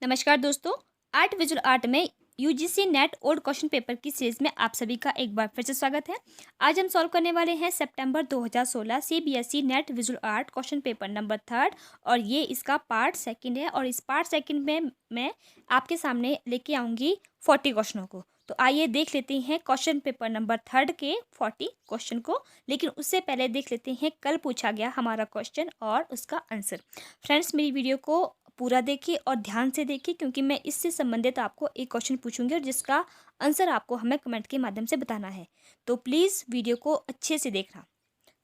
नमस्कार दोस्तों। Art visual art में UGC net old question paper की सीरीज में आप सभी का एक बार फिर से स्वागत है। आज हम सॉल्व करने वाले हैं सितंबर 2016 CBSE net visual art question paper number 3 और ये इसका पार्ट सेकंड है। और इस पार्ट सेकंड में मैं आपके सामने लेके आऊँगी 40 क्वेश्चनों को। तो आइए देख लेते हैं क्वेश्चन पेपर नंबर 3 के 40 क्वेश्चन को। लेकिन उससे पहले देख लेते हैं कल पूछा गया हमारा क्वेश्चन और उसका आंसर। फ्रेंड्स, मेरी वीडियो को पूरा देखिए और ध्यान से देखिए, क्योंकि मैं इससे संबंधित आपको एक क्वेश्चन पूछूंगी और जिसका आंसर आपको हमें कमेंट के माध्यम से बताना है। तो प्लीज़ वीडियो को अच्छे से देखना।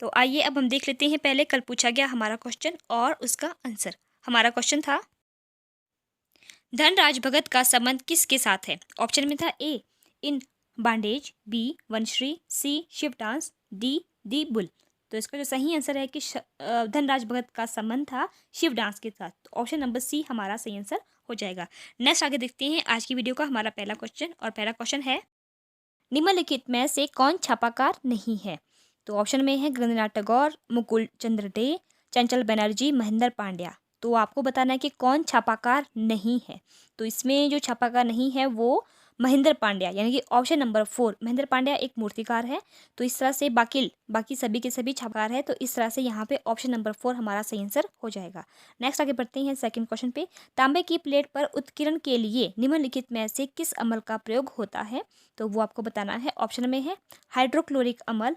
तो आइए अब हम देख लेते हैं पहले कल पूछा गया हमारा क्वेश्चन और उसका आंसर। हमारा क्वेश्चन था, धनराज भगत का संबंध किसके साथ है? ऑप्शन में था ए इन बांडेज, बी वंशरी, सी शिव डांस, डी दी बुल। तो इसका जो सही आंसर है कि धनराज भगत का संबंध था शिव डांस के साथ। तो ऑप्शन नंबर सी हमारा सही आंसर हो जाएगा। नेक्स्ट आगे देखते हैं आज की वीडियो का हमारा पहला क्वेश्चन। और पहला क्वेश्चन है, निम्नलिखित में से कौन छापाकार नहीं है? तो ऑप्शन में है गगननाथ टैगोर, मुकुल चंद्र डे, चंचल बनर्जी, महेंद्र पांड्या। तो आपको बताना है कि कौन छापाकार नहीं है। तो इसमें जो छापाकार नहीं है वो महेंद्र पांड्या, यानी कि ऑप्शन नंबर 4 महेंद्र पांड्या एक मूर्तिकार है। तो इस तरह से बाकी सभी के सभी छापाकार है। तो इस तरह से यहाँ पे ऑप्शन नंबर 4 हमारा सही आंसर हो जाएगा। नेक्स्ट आगे बढ़ते हैं सेकंड क्वेश्चन पे। तांबे की प्लेट पर उत्कीर्ण के लिए निम्नलिखित में से किस अमल का प्रयोग होता है? तो वो आपको बताना है। ऑप्शन में है हाइड्रोक्लोरिक अमल,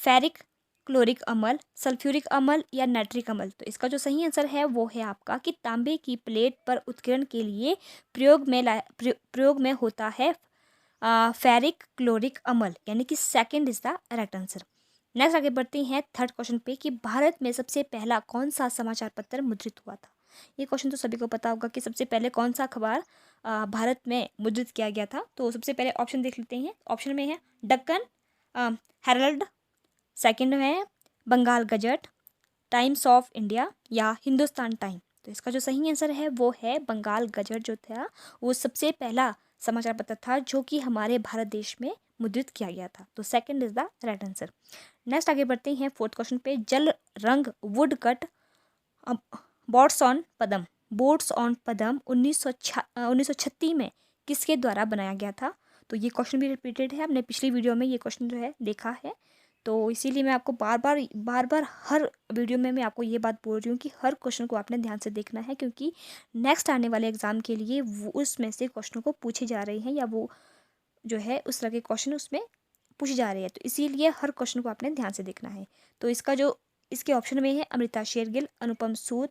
फेरिक क्लोरिक अमल, सल्फ्यूरिक अमल या नाइट्रिक अमल। तो इसका जो सही आंसर है वो है आपका कि तांबे की प्लेट पर उत्कीर्ण के लिए प्रयोग में होता है फेरिक क्लोरिक अमल, यानी कि second is the right answer. Next आगे बढ़ते हैं थर्ड क्वेश्चन पे कि भारत में सबसे पहला कौन सा समाचार पत्र मुद्रित हुआ था? ये क्वेश्चन तो सभी को पता होगा कि सबसे पहले कौन सा अखबार भारत में मुद्रित किया गया था। तो सबसे पहले ऑप्शन देख लेते हैं। ऑप्शन में है डक्कन हेरल्ड, सेकंड है Bengal Gazette, Times of India या हिंदुस्तान टाइम। तो इसका जो सही आंसर है वो है बंगाल गजट। जो था वो सबसे पहला समाचार पत्र था जो कि हमारे भारत देश में मुद्रित किया गया था। तो second is the right answer. Next आगे बढ़ते हैं फोर्थ क्वेश्चन पे। जल रंग वुड कट बोट्स ऑन पदम 1936 में किसके द्वारा बनाया गया था? तो ये क्वेश्चन भी रिपीटेड है, हमने पिछली वीडियो में ये क्वेश्चन जो है देखा है। तो इसीलिए मैं आपको बार बार हर वीडियो में मैं आपको ये बात बोल रही हूँ कि हर क्वेश्चन को आपने ध्यान से देखना है, क्योंकि नेक्स्ट आने वाले एग्जाम के लिए वो उसमें से क्वेश्चनों को पूछे जा रहे हैं, या वो जो है उस तरह के क्वेश्चन उसमें पूछे जा रहे हैं। तो इसीलिए हर क्वेश्चन को आपने ध्यान से देखना है। तो इसके ऑप्शन में है अमृता शेरगिल, अनुपम सूद,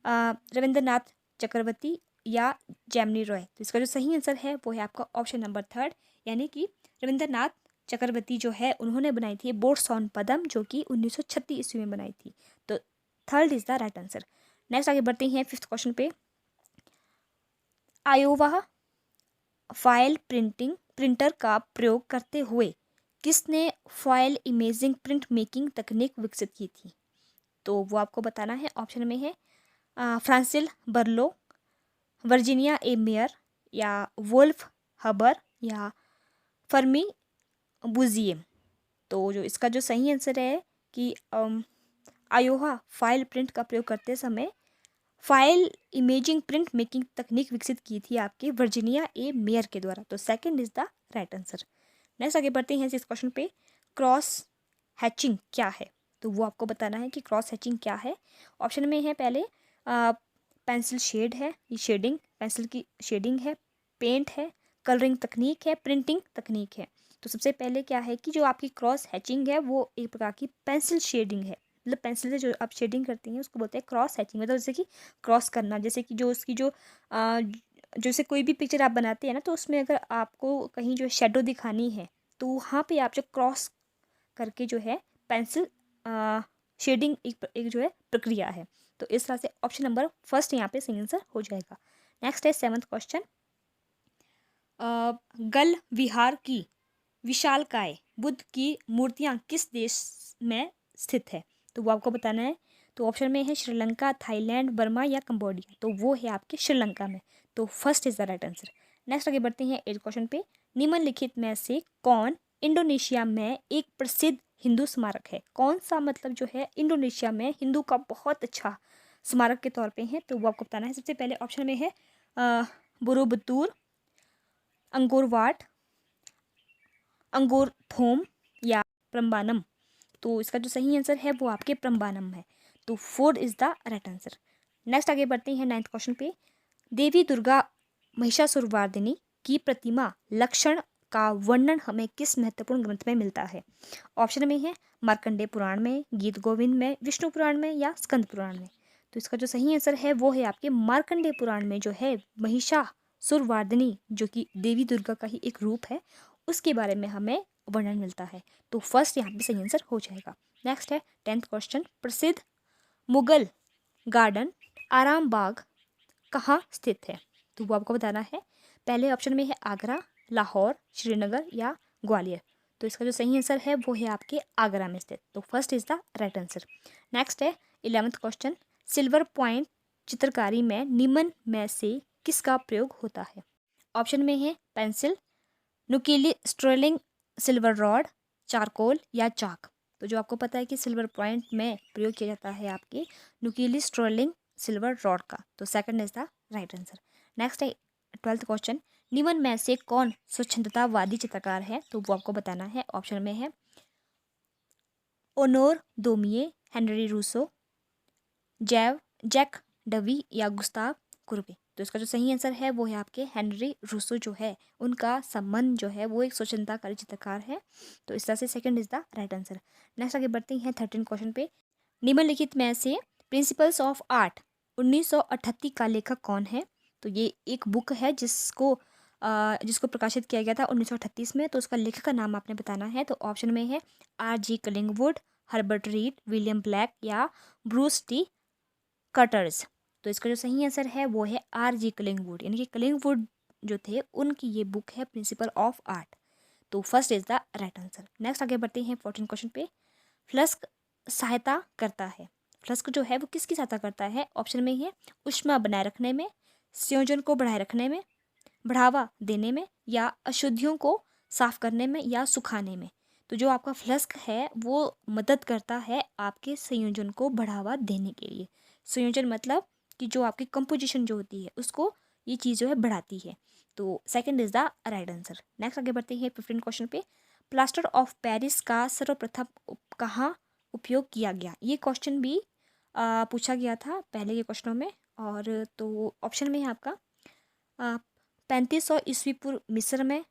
रविंद्रनाथ चक्रवर्ती या जैमिनी रॉय। तो इसका जो सही आंसर है वो है आपका ऑप्शन नंबर 3, यानी कि रविंद्रनाथ चक्रवर्ती जो है उन्होंने बनाई थी बोट्स ऑन पदम, जो कि 1936 ईस्वी में बनाई थी। तो third is the right answer. Next आगे बढ़ते हैं फिफ्थ क्वेश्चन पे। आयोवा फाइल प्रिंटर का प्रयोग करते हुए किसने फाइल इमेजिंग प्रिंट मेकिंग तकनीक विकसित की थी? तो वो आपको बताना है। ऑप्शन में है फ्रांसिल बर्लो, वर्जीनिया ए मेयर या वोल्फ हबर या फर्मी बुजियम। तो इसका जो सही आंसर है कि आयोवा फाइल प्रिंट का प्रयोग करते समय फाइल इमेजिंग प्रिंट मेकिंग तकनीक विकसित की थी आपकी वर्जीनिया ए मेयर के द्वारा। तो second is the right answer. Next आगे बढ़ते हैं इस क्वेश्चन पे। क्रॉस हैचिंग क्या है? तो वो आपको बताना है कि क्रॉस हैचिंग क्या है। ऑप्शन में है पहले पेंसिल शेड है, ये शेडिंग पेंसिल की शेडिंग है, पेंट है, कलरिंग तकनीक है, प्रिंटिंग तकनीक है। तो सबसे पहले क्या है कि जो आपकी क्रॉस हैचिंग है वो एक प्रकार की पेंसिल शेडिंग है। मतलब पेंसिल से जो आप शेडिंग करती हैं उसको बोलते हैं क्रॉस हैचिंग। मतलब जैसे कि क्रॉस करना, जैसे कि जो उसकी जैसे कोई भी पिक्चर आप बनाते हैं ना, तो उसमें अगर आपको कहीं जो शेडो दिखानी है तो वहाँ पे आप जो क्रॉस करके जो है पेंसिल शेडिंग एक जो है प्रक्रिया है। तो इस तरह से ऑप्शन नंबर फर्स्ट यहाँ पे सही आंसर हो जाएगा। नेक्स्ट है सेवंथ क्वेश्चन। गल विहार की विशालकाय बुद्ध की मूर्तियाँ किस देश में स्थित है? तो वो आपको बताना है। तो ऑप्शन में है श्रीलंका, थाईलैंड, बर्मा या कंबोडिया। तो वो है आपके श्रीलंका में। तो first is the right answer. Next आगे बढ़ते हैं एट क्वेश्चन पे। निम्नलिखित में से कौन इंडोनेशिया में एक प्रसिद्ध हिंदू स्मारक है? कौन सा मतलब जो है इंडोनेशिया में हिंदू का बहुत अच्छा स्मारक के तौर पे है? तो वो आपको बताना है। सबसे पहले ऑप्शन में है बुरुबतूर, अंगोरवाट, अंगोरथोम या प्रम्बानम। तो इसका जो सही आंसर है वो आपके प्रम्बानम है। तो 4 is the right answer. Next आगे बढ़ते हैं 9th क्वेश्चन पे। देवी दुर्गा महिषासुरवार्दिनी की प्रतिमा लक्षण का वर्णन हमें किस महत्वपूर्ण ग्रंथ में मिलता है? ऑप्शन में है मार्कंडेय पुराण में, गीत गोविंद में, विष्णु पुराण में या स्कंद पुराण में। तो इसका जो सही आंसर है वो है आपके मार्कंडेय पुराण में जो है महिषासुरवार्दिनी, जो कि देवी दुर्गा का ही एक रूप है, उसके बारे में हमें वर्णन मिलता है। तो फर्स्ट यहाँ पे सही आंसर हो जाएगा। नेक्स्ट है 10th क्वेश्चन। प्रसिद्ध मुगल गार्डन आराम बाग कहाँ स्थित है? तो वो आपको बताना है। पहले ऑप्शन में है आगरा, लाहौर, श्रीनगर या ग्वालियर। तो इसका जो सही आंसर है वो है आपके आगरा में स्थित। तो first is the right answer. Next है 11th क्वेश्चन। सिल्वर पॉइंट चित्रकारी में निम्न में से किसका प्रयोग होता है? ऑप्शन में है पेंसिल, नुकीली स्ट्रोलिंग सिल्वर रॉड, चारकोल या चाक। तो जो आपको पता है कि सिल्वर पॉइंट में प्रयोग किया जाता है आपके नुकीली स्ट्रोलिंग सिल्वर रॉड का। तो second is the right answer. Next है 12th क्वेश्चन। निम्न में से कौन स्वच्छंदतावादी चित्रकार है? तो वो आपको बताना है। ऑप्शन में है Honor दोमिये, Henry Rousseau, Jack dovey या गुस्ताव कुर्बे। तो इसका जो सही आंसर है वो है आपके हेनरी रूसो जो है, उनका संबंध जो है वो एक स्वच्छंदताकारी चित्रकार है। तो इस तरह से second is the right answer. Next आगे बढ़ते हैं 13 क्वेश्चन पे। निम्नलिखित में से प्रिंसिपल्स ऑफ आर्ट 1938 का लेखक कौन है? तो ये एक बुक है जिसको प्रकाशित किया गया था 1938 में। तो उसका लेखक का नाम आपने बताना है। तो ऑप्शन में है R.G. Collingwood, Herbert Read, William Blake या ब्रूस टी कटर्स। तो इसका जो सही आंसर है वो है R.G. कलिंगवुड, यानी कि कलिंगवुड जो थे उनकी ये बुक है प्रिंसिपल ऑफ आर्ट। तो first is the right answer. Next आगे बढ़ते हैं 14 क्वेश्चन पे। फ्लस्क सहायता करता है, फ्लस्क जो है वो किसकी सहायता करता है? ऑप्शन में है ऊष्मा बनाए रखने में, संयोजन को बढ़ाए रखने में, बढ़ावा देने में या अशुद्धियों को साफ करने में या सुखाने में। तो जो आपका फ्लस्क है वो मदद करता है आपके संयोजन को बढ़ावा देने के लिए। संयोजन मतलब कि जो आपकी कंपोजिशन जो होती है उसको ये चीज़ जो है बढ़ाती है। तो second is the right answer. Next आगे बढ़ते हैं 15 क्वेश्चन पे। प्लास्टर ऑफ पेरिस का सर्वप्रथम कहाँ उपयोग किया गया? ये क्वेश्चन भी पूछा गया था पहले के क्वेश्चनों में। और तो ऑप्शन में है आपका 3500 ईस्वी पूर्व मिस्र में,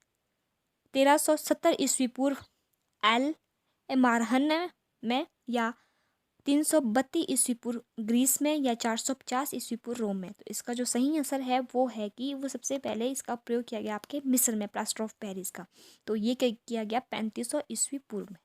1370 ईस्वी पूर्व एल मारहन में या 332 ईस्वी पूर्व ग्रीस में या 450 ईस्वी पूर्व रोम में। तो इसका जो सही आंसर है वो है कि वो सबसे पहले इसका प्रयोग किया गया आपके मिस्र में, प्लास्टर ऑफ पेरिस का। तो ये किया गया 3500 ईस्वी पूर्व में।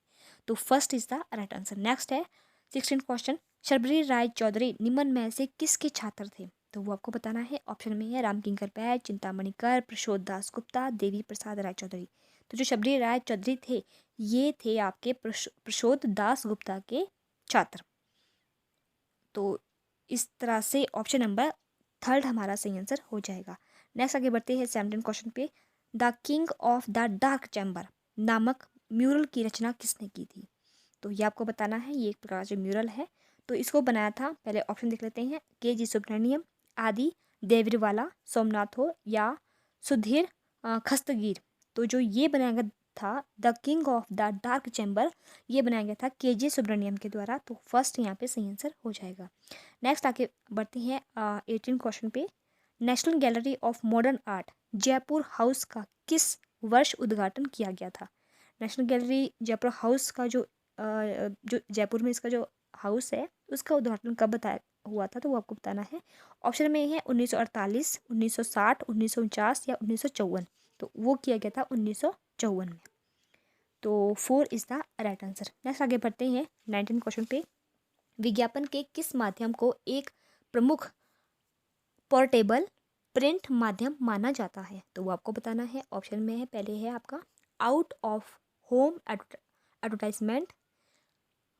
तो first is the right answer. Next है 16 क्वेश्चन। शबरी राय चौधरी निम्न में से किसके छात्र थे? तो वो आपको बताना है। ऑप्शन में है रामकिंकर बैज, चिंतामणि कर, प्रशोद दास गुप्ता, देवी प्रसाद राय चौधरी। तो जो शबरी राय चौधरी थे ये थे आपके प्रशोद दास गुप्ता के छात्र। तो इस तरह से ऑप्शन नंबर थर्ड हमारा सही आंसर हो जाएगा। नेक्स्ट आगे बढ़ते हैं 17 क्वेश्चन पे। The king of the dark chamber नामक म्यूरल की रचना किसने की थी? तो ये आपको बताना है। ये एक प्रकार से म्यूरल है। तो इसको बनाया था, पहले ऑप्शन देख लेते हैं, के.जी. सुब्रमण्यम, आदि देवरीवाला, सोमनाथो या सुधीर खस्तगीर। तो जो ये बनाया गया था the king of the dark chamber, ये बनाया गया था के.जी. सुब्रमण्यम के द्वारा। तो फर्स्ट यहाँ पे सही आंसर हो जाएगा। नेक्स्ट आगे बढ़ते हैं 18 क्वेश्चन पे। National gallery of modern art Jaipur house का किस वर्ष उद्घाटन किया गया था? नेशनल गैलरी जयपुर हाउस का जो जयपुर में इसका जो हाउस है उसका उद्घाटन कब बताया हुआ था? तो वो आपको बताना है। ऑप्शन में है 1948, 1960, 1949 या 1954। तो वो किया गया था 1954 में। तो 4 is the right answer. Next आगे बढ़ते हैं 19 क्वेश्चन पे। विज्ञापन के किस माध्यम को एक प्रमुख पोर्टेबल प्रिंट माध्यम माना जाता है? तो वो आपको बताना है। ऑप्शन में है, पहले है आपका out of home advertisement,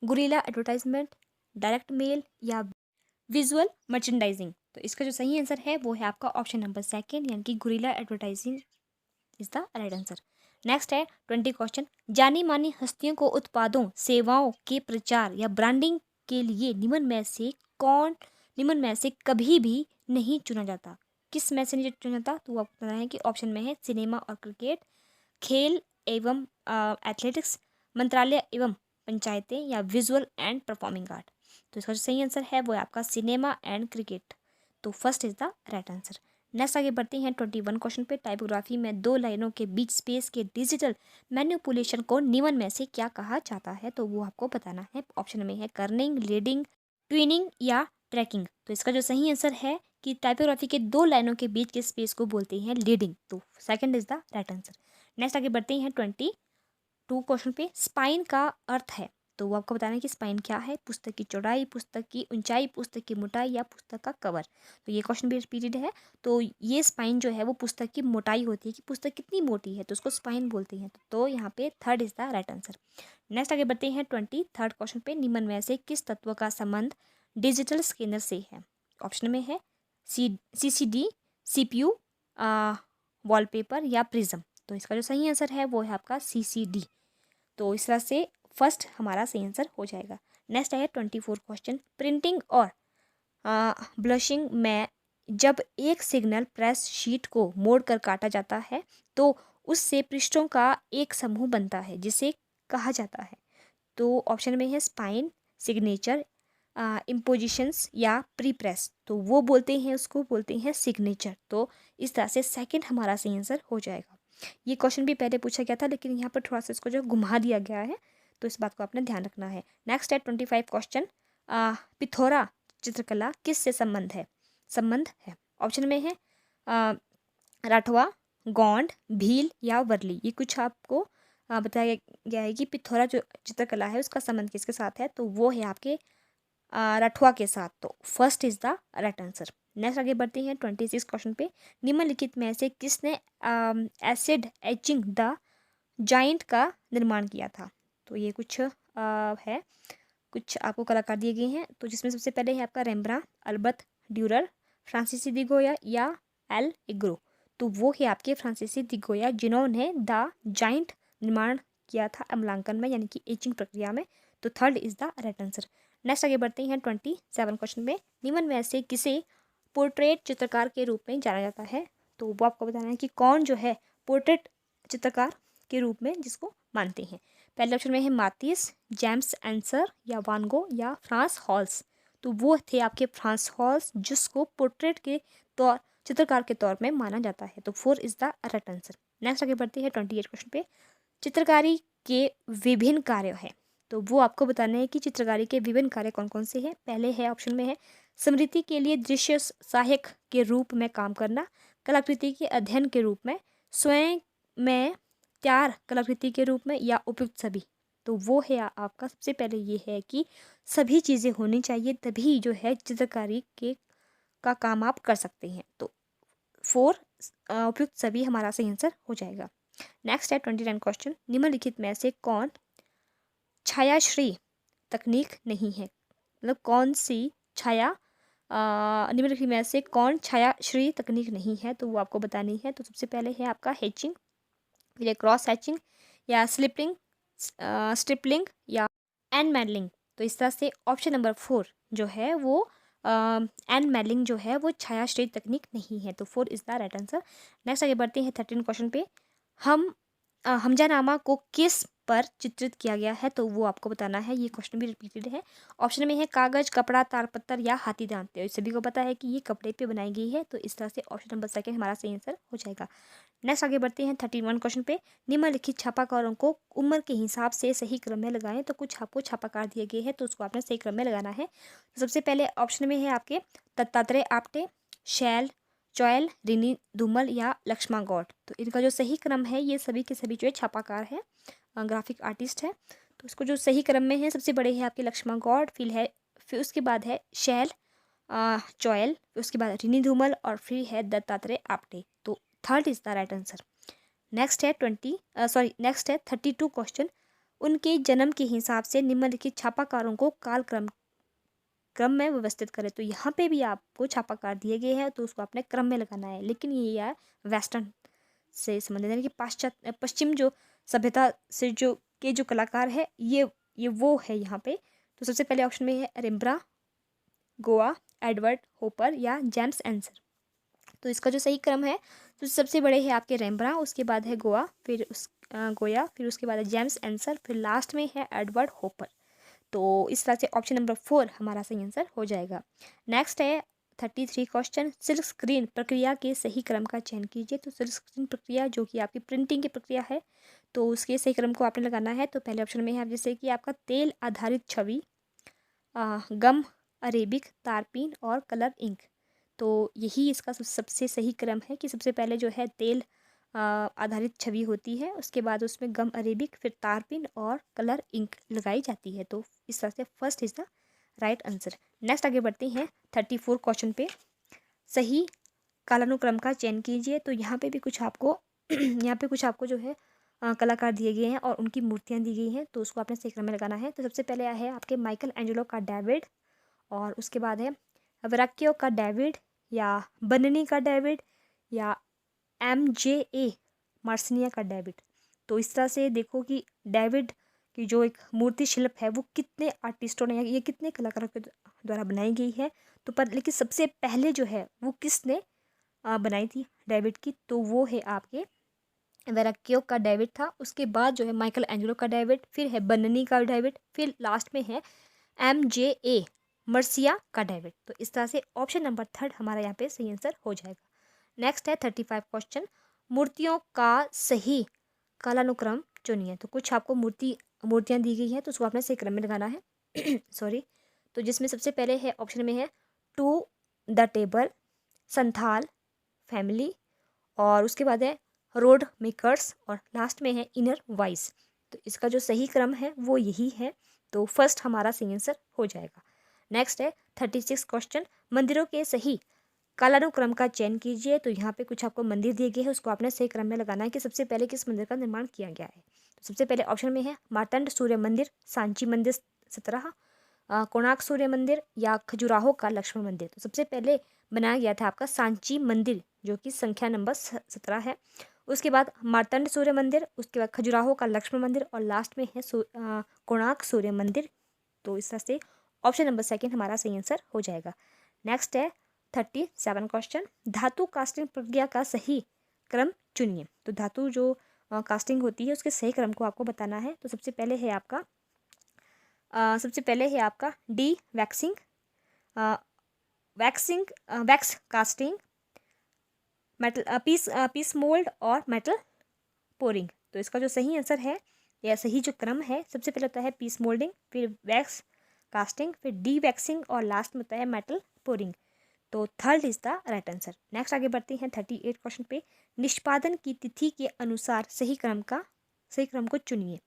guerrilla advertisement, direct mail या विजुअल मर्चेंडाइजिंग। तो इसका जो सही आंसर है वो है आपका ऑप्शन नंबर सेकंड, यानी कि guerrilla advertising is the right answer. Next है 20 क्वेश्चन। जानी मानी हस्तियों को उत्पादों सेवाओं के प्रचार या ब्रांडिंग के लिए निम्न में से कभी भी नहीं चुना जाता? किस में से नहीं चुना था, तो वो आपको बताना है कि ऑप्शन में है सिनेमा और क्रिकेट, खेल एवं एथलेटिक्स, मंत्रालय एवं पंचायतें, या विजुअल एंड परफॉर्मिंग आर्ट। तो इसका जो सही आंसर है वो है आपका सिनेमा एंड क्रिकेट। तो first is the right answer. Next आगे बढ़ते हैं 21 क्वेश्चन पे। टाइपोग्राफी में दो लाइनों के बीच स्पेस के डिजिटल मैनिपुलेशन को निम्न में से क्या कहा जाता है, तो वो आपको बताना है। ऑप्शन में है कर्निंग, लीडिंग, ट्विनिंग या ट्रैकिंग। तो इसका जो सही आंसर है कि टाइपोग्राफी के दो लाइनों के बीच के स्पेस को बोलते हैं लीडिंग। तो second is the right answer. Next आगे बढ़ते हैं 22 क्वेश्चन पे। स्पाइन का अर्थ है, तो वो आपको बताना है कि स्पाइन क्या है। पुस्तक की चौड़ाई, पुस्तक की ऊंचाई, पुस्तक की मोटाई या पुस्तक का कवर। तो ये क्वेश्चन भी रिपीटेड है। तो ये स्पाइन जो है वो पुस्तक की मोटाई होती है कि पुस्तक कितनी मोटी है, तो उसको स्पाइन बोलते हैं। तो यहाँ पे third is the right answer. Next आगे बढ़ते हैं 23rd क्वेश्चन पे। निम्न में से किस तत्व का संबंध डिजिटल स्कैनर से है। ऑप्शन में है CCD, CPU, वॉलपेपर या प्रिज्म। तो इसका जो सही आंसर है वो है आपका CCD। तो इस तरह से फर्स्ट हमारा सही आंसर हो जाएगा। नेक्स्ट है 24 क्वेश्चन। प्रिंटिंग और ब्लशिंग में जब एक सिग्नल प्रेस शीट को मोड़कर काटा जाता है तो उससे पृष्ठों का एक समूह बनता है जिसे कहा जाता है। तो ऑप्शन में है स्पाइन, सिग्नेचर, इम्पोजिशंस या प्री प्रेस। तो वो बोलते हैं, उसको बोलते हैं सिग्नेचर। तो इस तरह से सेकंड हमारा सही आंसर हो जाएगा। ये क्वेश्चन भी पहले पूछा गया था लेकिन यहाँ पर थोड़ा सा इसको जो घुमा दिया गया है, तो इस बात को आपने ध्यान रखना है। नेक्स्ट है 25 क्वेश्चन। पिथौरा चित्रकला किस से संबंध है। ऑप्शन में है राठवा, गोंड, भील या वर्ली। ये कुछ आपको बताया गया है कि पिथौरा जो चित्रकला है उसका संबंध किसके साथ है, तो वो है आपके राठवा के साथ। तो first is the right answer. Next आगे बढ़ते हैं 26 क्वेश्चन पे। निम्नलिखित में से किसने एसिड एचिंग द जाइंट का निर्माण किया था। तो ये कुछ है, कुछ आपको कलाकार दिए गए हैं। तो जिसमें सबसे पहले है आपका रेम्ब्रांट, अल्बर्ट ड्यूरर, फ्रांसीसी दी गोया या एल इग्रो। तो वो है आपके फ्रांसीसी दी गोया जिन्होंने द जाइंट निर्माण किया था अम्लांकन में, यानी कि एचिंग प्रक्रिया में। तो third is the right answer. Next आगे बढ़ते हैं 27 क्वेश्चन में। निम्न में से किसे पोर्ट्रेट चित्रकार के रूप में जाना जाता है। तो वो आपको बताना है कि कौन जो है पोर्ट्रेट चित्रकार के रूप में जिसको मानते हैं। पहले ऑप्शन में है मातिस, जेम्स एंसर या वान गो या फ्रांस हॉल्स। तो वो थे आपके फ्रांस हॉल्स जिसको पोर्ट्रेट के तौर चित्रकार के तौर में माना जाता है। तो 4 is the right answer. Next आगे बढ़ते हैं 28 क्वेश्चन पे। चित्रकारी के विभिन्न कार्य हैं, तो वो आपको बताना है कि चित्रकारी के विभिन्न कार्य कौन कौन से हैं। पहले है ऑप्शन में है स्मृति के लिए दृश्य सहायक के रूप में काम करना, कलाकृति के अध्ययन के रूप में, स्वयं में तैयार कलाकृति के रूप में, या उपयुक्त सभी। तो वो है आपका सबसे पहले ये है कि सभी चीज़ें होनी चाहिए तभी जो है चित्रकारी के का काम आप कर सकते हैं। तो 4 उपयुक्त सभी हमारा सही आंसर हो जाएगा। नेक्स्ट है 29 क्वेश्चन। निम्नलिखित में से कौन छायाश्री तकनीक नहीं है। मतलब कौन सी छाया निम्नलिखित में से कौन छायाश्री तकनीक नहीं है, तो वो आपको बतानी है। तो सबसे पहले है आपका हैचिंग, फिर क्रॉस हैचिंग या स्ट्रिपलिंग या एंड मैडलिंग। तो इस तरह से ऑप्शन नंबर 4 जो है वो एंड मैडलिंग जो है वो छायाश्री तकनीक नहीं है। तो 4 is the right answer. Next आगे बढ़ते हैं 13 क्वेश्चन पे। हमजानामा को किस पर चित्रित किया गया है, तो वो आपको बताना है। ये क्वेश्चन भी रिपीटेड है। ऑप्शन में है कागज, कपड़ा, तारपत्तर या हाथी दांत। तो सभी को पता है कि ये कपड़े पे बनाई गई है। तो इस तरह से ऑप्शन नंबर 2 हमारा सही आंसर हो जाएगा। नेक्स्ट आगे बढ़ते हैं 31 क्वेश्चन पे। निम्नलिखित छापाकारों को उम्र के हिसाब से सही क्रम में लगाएं। तो कुछ आपको छापाकार दिए गए हैं तो उसको आपने सही क्रम में लगाना है। तो सबसे पहले ऑप्शन में है आपके दत्तात्रेय आपटे, शैल, चॉयल, रिनी धूमल या लक्ष्मण गौड़। तो इनका जो सही क्रम है, ये सभी के सभी जो है छापाकार है, ग्राफिक आर्टिस्ट है। तो इसको जो सही क्रम में है, सबसे बड़े है आपके लक्ष्मण गौड़, फिर उसके बाद है शैल, चॉयल, फिर उसके बाद रिनी धूमल और फिर है दत्तात्रेय आपटे। तो third is the right answer. Next है 32 क्वेश्चन। उनके जन्म के हिसाब से निम्नलिखित छापाकारों को क्रम में व्यवस्थित करें। तो यहाँ पे भी आपको छापाकार दिए गए हैं तो उसको आपने क्रम में लगाना है। लेकिन ये यार वेस्टर्न से संबंधित, यानी कि पश्चिम जो सभ्यता से जो कलाकार है ये वो है यहाँ पे। तो सबसे पहले ऑप्शन में है रेम्ब्रांट, गोवा, एडवर्ड होपर या जेम्स एंसर। तो इसका जो सही क्रम है, तो सबसे बड़े है आपके रेम्ब्रा, उसके बाद है गोवा, फिर गोया, फिर उसके बाद है जेम्स एंसर, फिर लास्ट में है एडवर्ड होपर। तो इस तरह से ऑप्शन नंबर 4 हमारा सही आंसर हो जाएगा। नेक्स्ट है 33 क्वेश्चन, सिल्क स्क्रीन प्रक्रिया के सही क्रम का चयन कीजिए। तो सिल्क स्क्रीन प्रक्रिया जो कि आपकी प्रिंटिंग की प्रक्रिया है, तो उसके सही क्रम को आपने लगाना है। तो पहले ऑप्शन में है जैसे कि आपका तेल आधारित छवि, गम अरेबिक, तारपीन और कलर इंक। तो यही इसका सबसे सही क्रम है कि सबसे पहले जो है तेल आधारित छवि होती है, उसके बाद उसमें गम अरेबिक, फिर तारपीन और कलर इंक लगाई जाती है। तो इस तरह से first is the right answer. Next आगे बढ़ते हैं 34 क्वेश्चन पे, सही कालानुक्रम का चयन कीजिए। तो यहाँ पे भी कुछ आपको यहाँ पे कुछ आपको जो है कलाकार दिए गए हैं और उनकी मूर्तियाँ दी गई हैं, तो उसको आपने सही क्रम में लगाना है। तो सबसे पहले है आपके माइकल एंजेलो का डेविड, और उसके बाद है वराक्यो का डेविड, या बननी का डेविड, या MJA मार्सिनिया का डेविड। तो इस तरह से देखो कि डेविड की जो एक मूर्ति शिल्प है वो कितने आर्टिस्टों ने, ये कितने कलाकारों के द्वारा बनाई गई है। तो पर लेकिन सबसे पहले जो है वो किसने बनाई थी डेविड की, तो वो है आपके वेराक्यो का डेविड था। उसके बाद जो है माइकल एंजेलो का डेविड, फिर है बननी का डेविड, फिर लास्ट में है MJA मर्सिया का डेविड। तो इस तरह से ऑप्शन नंबर 3 हमारा यहाँ पे सही आंसर हो जाएगा। नेक्स्ट है 35 क्वेश्चन, मूर्तियों का सही कालानुक्रम चुनिए। तो कुछ आपको मूर्तियाँ दी गई हैं, तो उसको आपने सही क्रम में लगाना है सॉरी। तो जिसमें सबसे पहले है ऑप्शन में है to the table, Santhal family, और उसके बाद है रोड मेकर्स, और लास्ट में है इनर वाइस। तो इसका जो सही क्रम है वो यही है। तो फर्स्ट हमारा सही आंसर हो जाएगा। नेक्स्ट है 36 क्वेश्चन, मंदिरों के सही कालानुक्रम का चयन कीजिए। तो यहाँ पे कुछ आपको मंदिर दिए गए हैं, उसको आपने सही क्रम में लगाना है कि सबसे पहले किस मंदिर का निर्माण किया गया है। तो सबसे पहले ऑप्शन में है मार्तंड सूर्य मंदिर, सांची मंदिर 17, कोणार्क सूर्य मंदिर, या खजुराहो का लक्ष्मण मंदिर। तो सबसे पहले बनाया गया था आपका सांची मंदिर जो कि संख्या नंबर 17 है। उसके बाद मार्तंड सूर्य मंदिर, उसके बाद खजुराहो का लक्ष्मण मंदिर, और लास्ट में है कोणार्क सूर्य मंदिर। तो इस तरह से ऑप्शन नंबर 2 हमारा सही आंसर हो जाएगा। नेक्स्ट है 37 क्वेश्चन, धातु कास्टिंग प्रक्रिया का सही क्रम चुनिए। तो धातु जो कास्टिंग होती है उसके सही क्रम को आपको बताना है। तो सबसे पहले है आपका dewaxing, wax casting, metal piece mould, और मेटल पोरिंग। तो इसका जो सही आंसर है या सही जो क्रम है, सबसे पहले होता है पीस मोल्डिंग, फिर वैक्स कास्टिंग, फिर डी वैक्सिंग, और लास्ट में होता है मेटल पोरिंग। तो third is the right answer. Next आगे बढ़ते हैं 38 क्वेश्चन पे, निष्पादन की तिथि के अनुसार सही क्रम को चुनिए।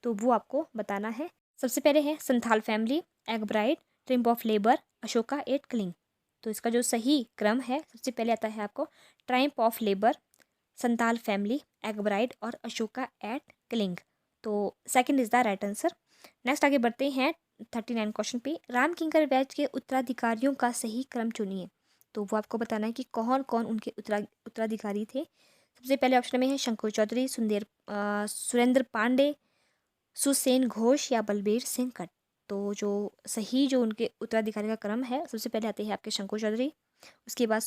तो वो आपको बताना है। सबसे पहले है Santhal family, egg bride, triumph of labour, Ashoka at Kalinga. तो इसका जो सही क्रम है, सबसे पहले आता है आपको triumph of labour, Santhal family, egg bride और अशोका एट क्लिंग। तो second is the right answer. Next आगे बढ़ते हैं 39 क्वेश्चन पे, राम किंकर बैच के उत्तराधिकारियों का सही क्रम चुनिए। तो वो आपको बताना है कि कौन कौन उनके उत्तराधिकारी थे। सबसे पहले ऑप्शन में है शंकर चौधरी, सुरेंद्र पांडे, सुसेन घोष, या बलबीर सिंह कट। तो जो उनके उत्तराधिकारी का क्रम है, सबसे पहले आते हैं आपके शंकर चौधरी, उसके बाद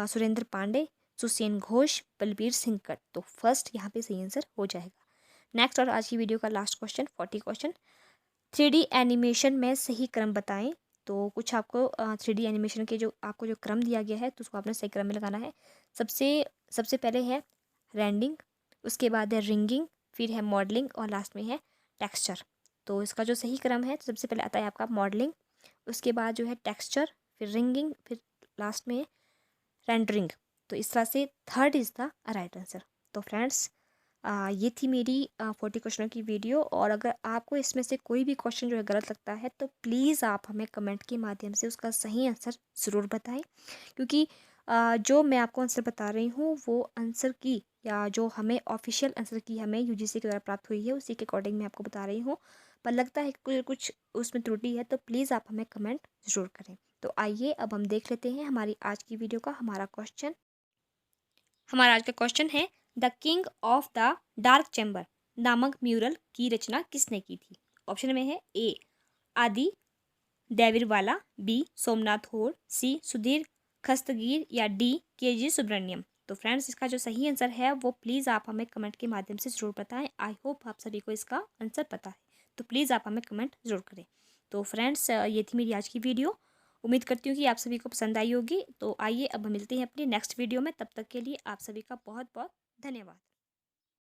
सुरेंद्र पांडे, सुसेन घोष, बलबीर सिंह कट। तो फर्स्ट यहाँ पे सही आंसर हो जाएगा। नेक्स्ट और आज की वीडियो का last question 40 question, 3D animation में सही क्रम बताएं। तो कुछ आपको 3D एनिमेशन के जो आपको जो क्रम दिया गया है, तो उसको आपने सही क्रम में लगाना है। सबसे पहले है रेंडिंग, उसके बाद है रिंगिंग, फिर है मॉडलिंग, और लास्ट में है टेक्सचर। तो इसका जो सही क्रम है, तो सबसे पहले आता है आपका मॉडलिंग, उसके बाद जो है टेक्सचर, फिर रिंगिंग, फिर लास्ट में रेंडरिंग। तो इस तरह से third is the right answer. तो फ्रेंड्स ये थी मेरी 40 क्वेश्चनों की वीडियो, और अगर आपको इसमें से कोई भी क्वेश्चन जो है गलत लगता है, तो प्लीज़ आप हमें कमेंट के माध्यम से उसका सही आंसर ज़रूर बताएं, क्योंकि जो मैं आपको आंसर बता रही हूँ वो आंसर की, या जो हमें ऑफिशियल आंसर की हमें UGC के द्वारा प्राप्त हुई है, उसी के अकॉर्डिंग मैं आपको बता रही हूँ। पर लगता है कि कुछ उसमें त्रुटि है, तो प्लीज़ आप हमें कमेंट ज़रूर करें। तो आइए अब हम देख लेते हैं हमारी आज की वीडियो का हमारा आज का क्वेश्चन है, the king of the dark chamber नामक म्यूरल की रचना किसने की थी। ऑप्शन में है ए आदि देविरवाला, बी सोमनाथ होर, सी सुधीर खस्तगीर या डी के जी सुब्रमण्यम। तो फ्रेंड्स इसका जो सही आंसर है वो प्लीज़ आप हमें कमेंट के माध्यम से ज़रूर बताएं। आई होप आप सभी को इसका आंसर पता है, तो प्लीज़ आप हमें कमेंट ज़रूर करें। तो फ्रेंड्स ये थी मेरी आज की वीडियो। उम्मीद करती हूँ कि आप सभी को पसंद आई होगी। तो आइए अब मिलते हैं अपनी नेक्स्ट वीडियो में, तब तक के लिए आप सभी का बहुत बहुत धन्यवाद।